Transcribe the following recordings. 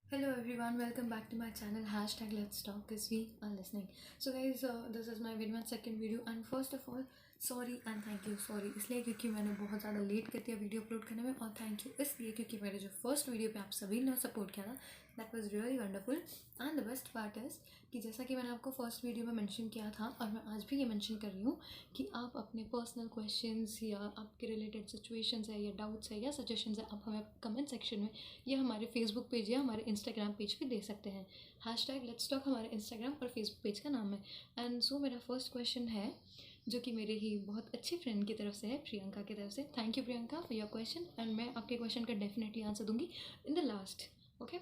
Hello everyone, welcome back to my channel hashtag let's talk because we are listening. So guys, this is my very much second video and first of all sorry and thank you. Sorry इसलिए क्योंकि मैंने बहुत ज़्यादा late कर दिया video upload करने में, और थैंक यू इसलिए क्योंकि मेरे जो फर्स्ट वीडियो पे आप सभी ने सपोर्ट किया था that was really wonderful. And the best part is कि जैसा कि मैंने आपको फर्स्ट वीडियो में मेंशन किया था और मैं आज भी ये मेंशन कर रही हूँ कि आप अपने पर्सनल क्वेश्चंस या आपके रिलेटेड सिचुएशंस है या डाउट्स है या सजेशंस है आप हमें कमेंट सेक्शन में या हमारे फेसबुक पेज या हमारे इंस्टाग्राम पेज पे दे सकते हैं. हैशटैग लेट्स टॉक हमारे इंस्टाग्राम और फेसबुक पेज का नाम है. एंड सो मेरा फर्स्ट क्वेश्चन है जो कि मेरे ही बहुत अच्छे फ्रेंड की तरफ से है, प्रियंका की तरफ से. Thank you Priyanka for your question and मैं आपके क्वेश्चन का डेफिनेटली आंसर दूंगी इन द लास्ट. ओके,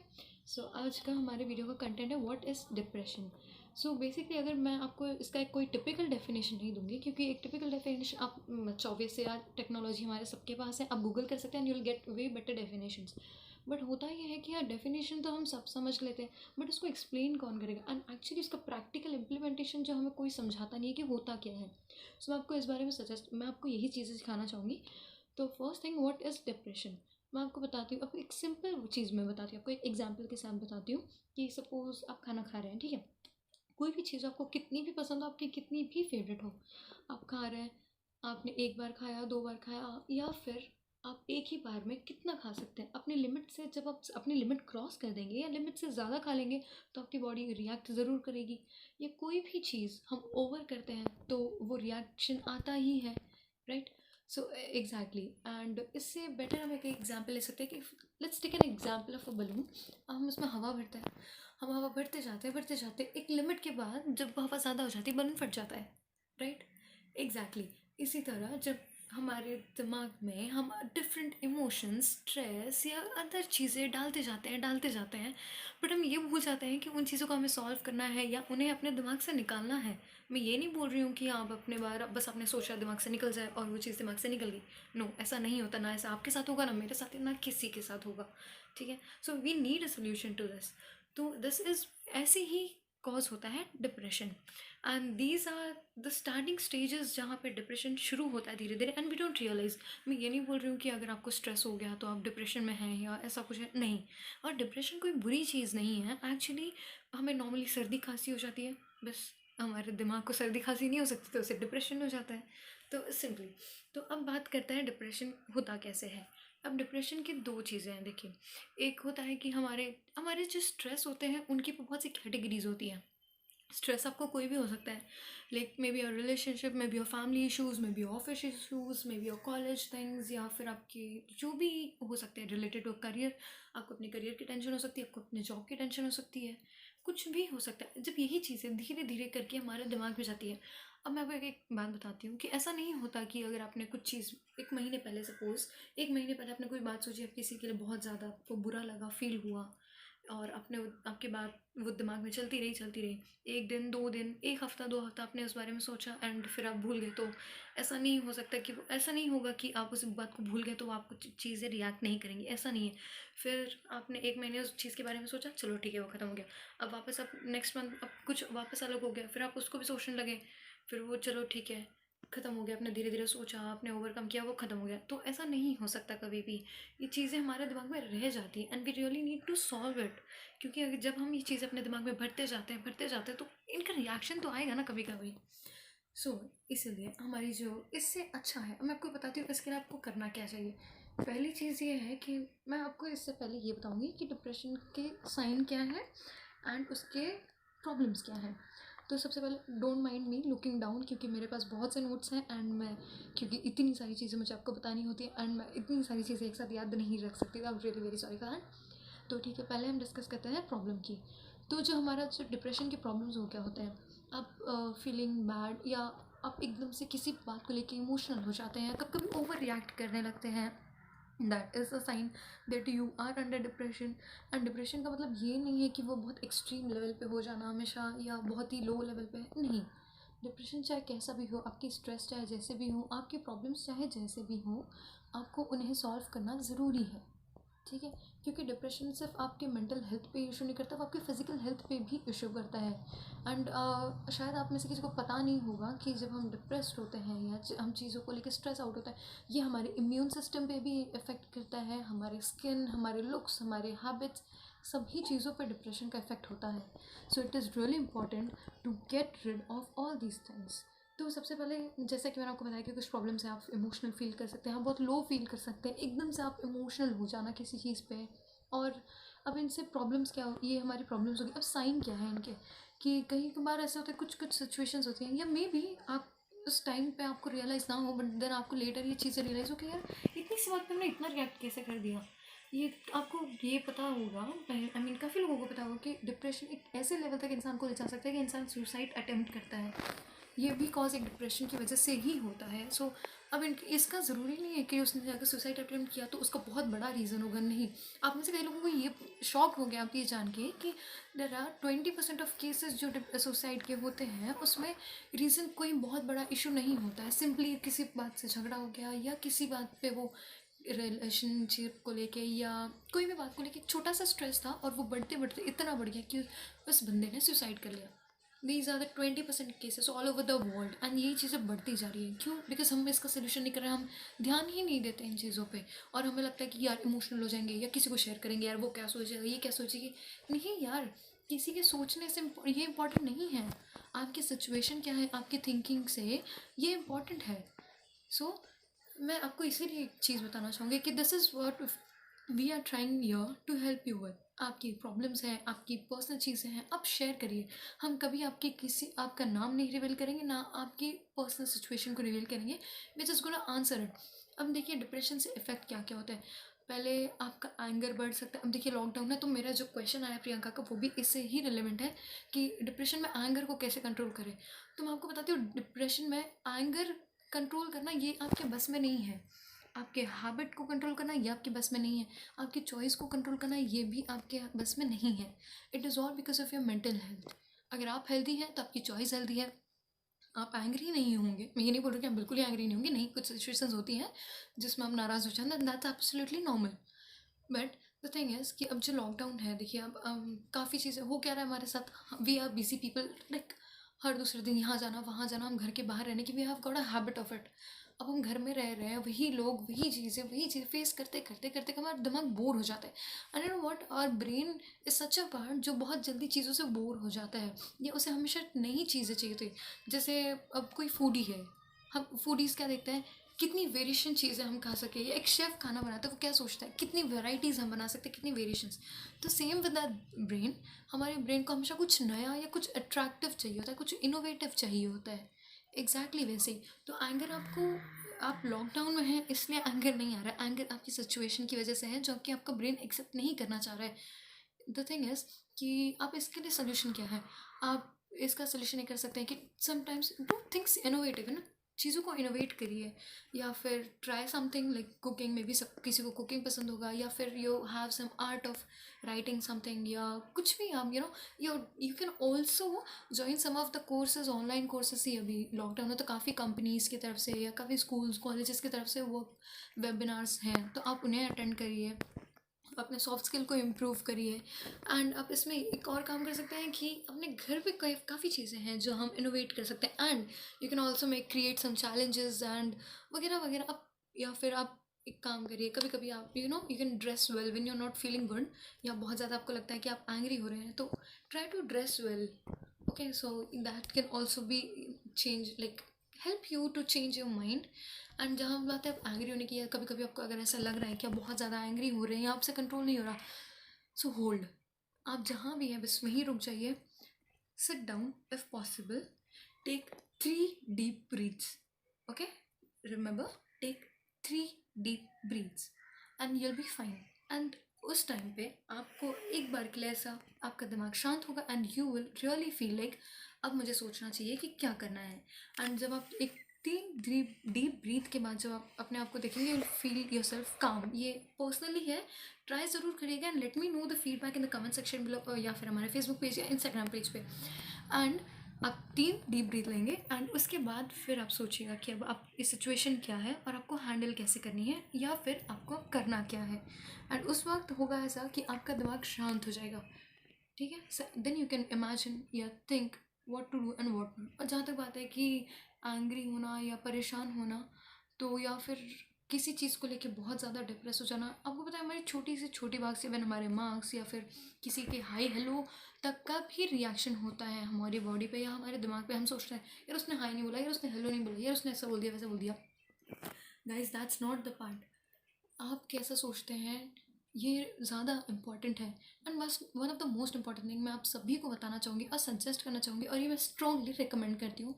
सो आज का हमारे वीडियो का कंटेंट है what is depression. So basically अगर मैं आपको इसका एक कोई टिपिकल डेफिनेशन नहीं दूंगी क्योंकि एक टिपिकल डेफिनेशन आप 24 से आज टेक्नोलॉजी हमारे सबके पास है, आप गूगल कर सकते हैं and you will get way better definitions. But होता ये है कि यार डेफिनेशन तो हम सब समझ लेते हैं बट उसको एक्सप्लेन कौन करेगा एंड एक्चुअली उसका प्रैक्टिकल इम्प्लीमेंटेशन जो हमें कोई समझाता नहीं है कि होता क्या है. सो मैं आपको इस बारे में मैं आपको यही चीज़ें सिखाना चाहूँगी. तो first thing what is depression. मैं आपको बताती हूँ, आपको एक सिंपल चीज़ मैं बताती हूँ, आपको एक एग्जाम्पल के साथ बताती हूँ कि सपोज़ आप खाना खा रहे हैं, ठीक है. कोई भी चीज़ आपको कितनी भी पसंद हो, आपकी कितनी भी फेवरेट हो, आप खा रहे हैं. आपने एक बार खाया, दो बार खाया, या फिर आप एक ही बार में कितना खा सकते हैं अपनी लिमिट से. जब आप अपनी लिमिट क्रॉस कर देंगे या लिमिट से ज़्यादा खा लेंगे तो आपकी बॉडी रिएक्ट ज़रूर करेगी. या कोई भी चीज़ हम ओवर करते हैं तो वो रिएक्शन आता ही है, राइट. So exactly. एंड इससे बेटर हम एक एग्जाम्पल ले सकते हैं कि let's take an example of a balloon. हम उसमें हवा भरते हैं, हम हवा भरते जाते एक लिमिट के बाद जब हवा ज़्यादा हो जाती है बलून फट जाता है, राइट. एग्जैक्टली. इसी तरह जब हमारे दिमाग में हम डिफरेंट इमोशंस, स्ट्रेस या अदर चीज़ें डालते जाते हैं बट हम ये भूल जाते हैं कि उन चीज़ों को हमें सॉल्व करना है या उन्हें अपने दिमाग से निकालना है. मैं ये नहीं बोल रही हूँ कि आप अपने बार बस आपने सोचा दिमाग से निकल जाए और वो चीज़ दिमाग से निकल गई. नो, ऐसा नहीं होता. ना ऐसा आपके साथ होगा, ना मेरे साथ, ना किसी के साथ होगा, ठीक है. So we need a solution to this. तो दिस इज़ ऐसे ही कॉज होता है depression. And these are the starting stages जहाँ पे डिप्रेशन शुरू होता है धीरे धीरे एंड वी डोंट रियलाइज. मैं ये नहीं बोल रही हूँ कि अगर आपको स्ट्रेस हो गया तो आप डिप्रेशन में हैं या ऐसा कुछ है, नहीं. और डिप्रेशन कोई बुरी चीज़ नहीं है एक्चुअली. हमें नॉर्मली सर्दी खांसी हो जाती है, बस हमारे दिमाग को सर्दी खांसी नहीं हो सकती तो उसे डिप्रेशन हो जाता है. तो सिंपली. तो अब बात करते हैं डिप्रेशन होता कैसे है. अब डिप्रेशन की दो चीज़ें हैं, देखिए. एक होता है कि हमारे हमारे जो स्ट्रेस होते हैं उनकी बहुत सी कैटेगरीज होती हैं. स्ट्रेस आपको कोई भी हो सकता है, like may be your relationship, may be your family issues, may be office issues, may be your college things, या फिर आपके जो भी हो सकते हैं रिलेटेड टू करियर. आपको अपने करियर की टेंशन हो सकती है, आपको अपने जॉब की टेंशन हो सकती है, कुछ भी हो सकता है. जब यही चीज़ें धीरे धीरे करके हमारे दिमाग में जाती है. अब मैं आपको एक बात बताती हूँ कि ऐसा नहीं होता कि अगर आपने कुछ चीज़ एक महीने पहले, सपोज़ एक महीने पहले आपने कोई बात सोची, आप किसी के लिए बहुत ज़्यादा आपको बुरा लगा, फील हुआ, और आपने आपके बात वो दिमाग में चलती रही एक दिन, दो दिन, एक हफ्ता, दो हफ्ता आपने उस बारे में सोचा एंड फिर आप भूल गए. तो ऐसा नहीं हो सकता कि ऐसा नहीं होगा कि आप उस बात को भूल गए तो आपको चीज़ें रिएक्ट नहीं करेंगी, ऐसा नहीं है. फिर आपने एक महीने उस चीज़ के बारे में सोचा, चलो ठीक है वो ख़त्म हो गया. अब वापस आप नेक्स्ट मंथ अब कुछ वापस अलग हो गया, फिर आप उसको भी सोचने लगे, फिर वो चलो ठीक है ख़त्म हो गया. आपने धीरे धीरे सोचा, आपने ओवरकम किया, वो ख़त्म हो गया. तो ऐसा नहीं हो सकता कभी भी. ये चीज़ें हमारे दिमाग में रह जाती हैं and we really need to solve it. क्योंकि अगर जब हम ये चीज़ अपने दिमाग में भरते जाते हैं तो इनका रिएक्शन तो आएगा ना कभी कभी. सो इसीलिए हमारी जो इससे अच्छा है, मैं आपको बताती हूँ इसके लिए आपको करना क्या चाहिए. पहली चीज़ ये है कि मैं आपको इससे पहले ये बताऊँगी कि डिप्रेशन के साइन क्या है एंड उसके प्रॉब्लम्स क्या हैं. तो सबसे पहले don't mind me looking down, क्योंकि मेरे पास बहुत से नोट्स हैं एंड मैं, क्योंकि इतनी सारी चीज़ें मुझे आपको बतानी होती है एंड मैं इतनी सारी चीज़ें एक साथ याद नहीं रख सकती. I am really very sorry for that. तो ठीक है, पहले हम डिस्कस करते हैं प्रॉब्लम की. तो जो हमारा जो डिप्रेशन के प्रॉब्लम्स हो क्या होते हैं, आप फीलिंग बैड या आप एकदम से किसी बात को लेके इमोशनल हो जाते हैं, कभी कभी ओवर रिएक्ट करने लगते हैं. That is a sign that you are under depression. And depression का मतलब ये नहीं है कि वो बहुत एक्सट्रीम लेवल पे हो जाना हमेशा या बहुत ही लो लेवल पे, नहीं. डिप्रेशन चाहे कैसा भी हो, आपकी स्ट्रेस चाहे जैसे भी हो, आपके प्रॉब्लम्स चाहे जैसे भी हो, आपको उन्हें सॉल्व करना ज़रूरी है, ठीक है. क्योंकि डिप्रेशन सिर्फ आपके मेंटल हेल्थ पे इशू नहीं करता, वो आपके फिजिकल हेल्थ पे भी इशू करता है. एंड शायद आप में से किसी को पता नहीं होगा कि जब हम डिप्रेस्ड होते हैं या हम चीज़ों को लेकर स्ट्रेस आउट होता है, ये हमारे इम्यून सिस्टम पे भी इफ़ेक्ट करता है, हमारे स्किन, हमारे लुक्स, हमारे हैबिट्स, सभी चीज़ों पर डिप्रेशन का इफेक्ट होता है. So it is really important to get rid of all these things. तो सबसे पहले जैसा कि मैंने आपको बताया कि कुछ प्रॉब्लम्स हैं, आप इमोशनल फील कर सकते हैं, आप बहुत लो फील कर सकते हैं, एकदम से आप इमोशनल हो जाना किसी चीज़ पे. और अब इनसे प्रॉब्लम्स क्या हो, ये हमारी प्रॉब्लम्स होगी. अब साइन क्या है इनके, कि कहीं कभार ऐसे होते हैं, कुछ कुछ सिचुएशंस होती हैं, या मे बी आप उस टाइम पे आपको रियलाइज़ ना हो, बट देन आपको लेटर ये चीज़ें रियलाइज़ हो कि यार इतनी सी बात पे हमने इतना रिएक्ट कैसे कर दिया. ये आपको ये पता होगा, आई मीन काफ़ी लोगों को पता होगा कि डिप्रेशन एक ऐसे लेवल तक इंसान को ले जा सकता है कि इंसान सुसाइड अटेम्प्ट करता है. ये भी कॉज एक डिप्रेशन की वजह से ही होता है. सो अब इसका ज़रूरी नहीं है कि उसने जाकर सुसाइड अटेम्प्ट किया तो उसका बहुत बड़ा रीज़न होगा. नहीं, आप में से कई लोगों को ये शॉक हो गया आप ये जान के कि देर आर 20% ऑफ केसेस जो सुसाइड के होते हैं उसमें रीज़न कोई बहुत बड़ा इशू नहीं होता है. सिंपली किसी बात से झगड़ा हो गया, या किसी बात पे वो रिलेशनशिप को लेके, या कोई भी बात को लेके छोटा सा स्ट्रेस था और वो बढ़ते बढ़ते इतना बढ़ गया कि उस बंदे ने सुसाइड कर लिया. These are the 20% cases all over the world. And यही चीज़ें बढ़ती जा रही हैं. क्यों? बिकॉज हम इसका सोल्यूशन नहीं कर रहे हैं, हम ध्यान ही नहीं देते इन चीज़ों पे. और हमें लगता है कि यार इमोशनल हो जाएंगे, या किसी को शेयर करेंगे, यार वो क्या सोचेगा, ये क्या सोचेगी. नहीं यार, किसी के सोचने से ये इम्पोर्टेंट नहीं है. आपकी सिचुएशन क्या है, आपकी थिंकिंग से ये इम्पोर्टेंट है. सो मैं आपको इसीलिए एक चीज़ बताना चाहूँगी कि this is what we are trying here to help you with. आपकी प्रॉब्लम्स हैं, आपकी पर्सनल चीज़ें हैं, आप शेयर करिए. हम कभी आपका नाम नहीं रिवील करेंगे, ना आपकी पर्सनल सिचुएशन को रिवील करेंगे. We just gonna answer it. अब देखिए डिप्रेशन से इफेक्ट क्या क्या होता है. पहले आपका एंगर बढ़ सकता है. अब देखिए लॉकडाउन है, तो मेरा जो क्वेश्चन आया प्रियंका का वो भी इससे ही रिलेवेंट है कि डिप्रेशन में एंगर को कैसे कंट्रोल करें. तो मैं आपको बताती हूँ, डिप्रेशन में एंगर कंट्रोल करना ये आपके बस में नहीं है. आपके हैबिट को कंट्रोल करना ये आपके बस में नहीं है. आपकी चॉइस को कंट्रोल करना ये भी आपके बस में नहीं है. It is all because of your mental health. अगर आप हेल्दी हैं तो आपकी चॉइस हेल्दी है. आप एंग्री नहीं होंगे. मैं ये नहीं बोल रही कि आप बिल्कुल ही एंग्री नहीं होंगे. नहीं, कुछ सिचुएशंस होती हैं जिसमें आप नाराज़ हो जाते हैं. That's absolutely normal. But the thing is कि अब जो लॉकडाउन है, देखिए अब काफ़ी चीज़ें हो क्या रहा है हमारे साथ. We are busy people. Like हर दूसरे दिन यहाँ जाना वहाँ जाना, हम घर के बाहर रहने की we have got a habit of it. अब हम घर में रह रहे हैं, वही लोग वही चीज़ें फेस करते करते करते हमारा दिमाग बोर हो जाता है. And you know what, our brain is such a part जो बहुत जल्दी चीज़ों से बोर हो जाता है, या उसे हमेशा नई चीज़ें चाहिए थी. जैसे अब कोई फूडी है, हम फूडीज़ क्या देखते हैं, कितनी वेरिएशन चीज़ें हम खा सके. या एक शेफ़ खाना बनाता है, वो क्या सोचता है कितनी वेराइटीज़ हम बना सकते हैं, कितनी वेरिएशंस. तो सेम विद दैट ब्रेन, हमारे ब्रेन को हमेशा कुछ नया या कुछ अट्रैक्टिव चाहिए होता है, कुछ इनोवेटिव चाहिए होता है. एग्जैक्टली वैसे ही. तो एंगर आपको, आप लॉकडाउन में हैं इसलिए एंगर नहीं आ रहा है. एंगर आपकी सिचुएशन की वजह से है जो कि आपका ब्रेन एक्सेप्ट नहीं करना चाह रहा है. द थिंग इज़ कि आप इसके लिए सोल्यूशन क्या है. आप इसका सोल्यूशन ये कर सकते हैं कि समटाइम्स डू थिंग्स इनोवेटिव, है ना. चीज़ों को इनोवेट करिए, या फिर ट्राई समथिंग लाइक कुकिंग में भी. सब किसी को कुकिंग पसंद होगा, या फिर you have some art of writing something, या कुछ भी. आप you can also join some of the courses, online courses ही. अभी लॉकडाउन है तो काफ़ी कंपनीज़ की तरफ से या काफ़ी स्कूल्स कॉलेजेस की तरफ से वो वेबिनार्स हैं, तो आप उन्हें अटेंड करिए, अपने सॉफ्ट स्किल को इम्प्रूव करिए. एंड आप इसमें एक और काम कर सकते हैं कि अपने घर पे काफ़ी चीज़ें हैं जो हम इनोवेट कर सकते हैं. And you can also make create some challenges and वगैरह वगैरह. आप या फिर आप एक काम करिए, कभी कभी आप you can dress well when you are not feeling good, या बहुत ज़्यादा आपको लगता है कि आप एंग्री हो रहे हैं, तो try to dress well. Okay, so that can also be change, like help you to change your mind. And जहाँ हम बात है आप एंग्री होने की, या कभी कभी आपको अगर ऐसा लग रहा है कि आप बहुत ज़्यादा एंग्री हो रहे हैं या आपसे कंट्रोल नहीं हो रहा, सो होल्ड. आप जहाँ भी हैं बस वहीं रुक जाइए. Sit down if possible. Take 3 deep breaths. Okay, remember, take 3 deep breaths and you'll be fine. And उस टाइम पे आपको एक बार के लिए ऐसा आपका दिमाग शांत होगा and you will really feel like अब मुझे सोचना चाहिए कि क्या करना है. एंड जब आप एक 3 डीप ब्रीथ के बाद जब आप अपने आप को देखेंगे, यू फील योर सेल्फ काम. ये पर्सनली है, ट्राई ज़रूर करिएगा. And let me know the feedback in the comment section below, या फिर हमारे फेसबुक पेज या इंस्टाग्राम पेज पे. एंड आप 3 डीप ब्रीथ लेंगे एंड उसके बाद फिर आप सोचिएगा कि अब आप इस सिचुएशन क्या है और आपको हैंडल कैसे करनी है, या फिर आपको करना क्या है. एंड उस वक्त होगा ऐसा कि आपका दिमाग शांत हो जाएगा. ठीक है, देन यू कैन इमेजिन या think what to do and what not. और जहाँ तक बात है कि एंग्री होना या परेशान होना, तो या फिर किसी चीज़ को लेके बहुत ज़्यादा डिप्रेस हो जाना, आपको पता है हमारी छोटी से छोटी बात से इवन हमारे मार्क्स या फिर किसी के हाई हेलो तक का भी रिएक्शन होता है हमारी बॉडी पे या हमारे दिमाग पे। हम सोचते हैं यार उसने हाई नहीं बोला, यार उसने हेलो नहीं बोला, यार उसने ऐसा बोल दिया वैसा बोल दिया। Guys that's not the part. आप कैसा सोचते हैं ये ज़्यादा इम्पॉर्टेंट है। एंड बस one of the most important thing मैं आप सभी को बताना चाहूँगी और सजेस्ट करना चाहूँगी, और ये मैं स्ट्रांगली रिकमेंड करती हूँ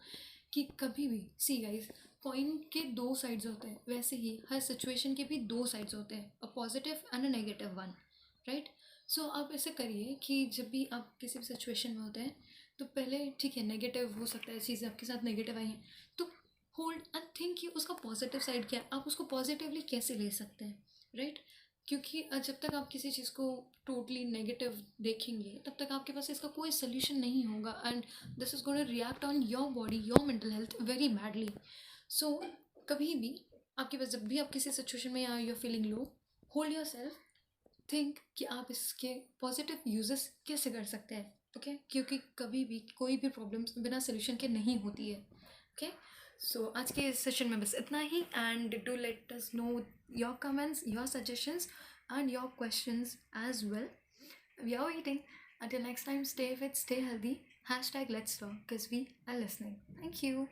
कि कभी भी सी गाइज, कॉइन के दो साइड्स होते हैं, वैसे ही हर सिचुएशन के भी दो साइड्स होते हैं, a positive and a negative one, right. So आप ऐसे करिए कि जब भी आप किसी भी सिचुएशन में होते हैं तो पहले ठीक है नेगेटिव हो सकता है, चीज़ें आपके साथ नेगेटिव आई हैं, तो होल्ड एंड थिंक कि उसका पॉजिटिव साइड क्या है, आप उसको पॉजिटिवली कैसे ले सकते हैं, राइट। क्योंकि जब तक आप किसी चीज़ को टोटली नेगेटिव देखेंगे तब तक आपके पास इसका कोई सोल्यूशन नहीं होगा, and this is gonna react on your body, your mental health very badly. So कभी भी आपके पास जब भी आप किसी सिचुएशन में या you're feeling low, hold your self, think कि आप इसके पॉजिटिव यूजेस कैसे कर सकते हैं, ओके क्योंकि कभी भी कोई भी प्रॉब्लम्स बिना सोल्यूशन के नहीं होती है, ओके। सो आज के इस सेशन में बस इतना ही, and do let us know your comments, your suggestions and your questions as well. We are waiting. Until next time, stay fit, stay healthy. Hashtag let's talk because we are listening. Thank you.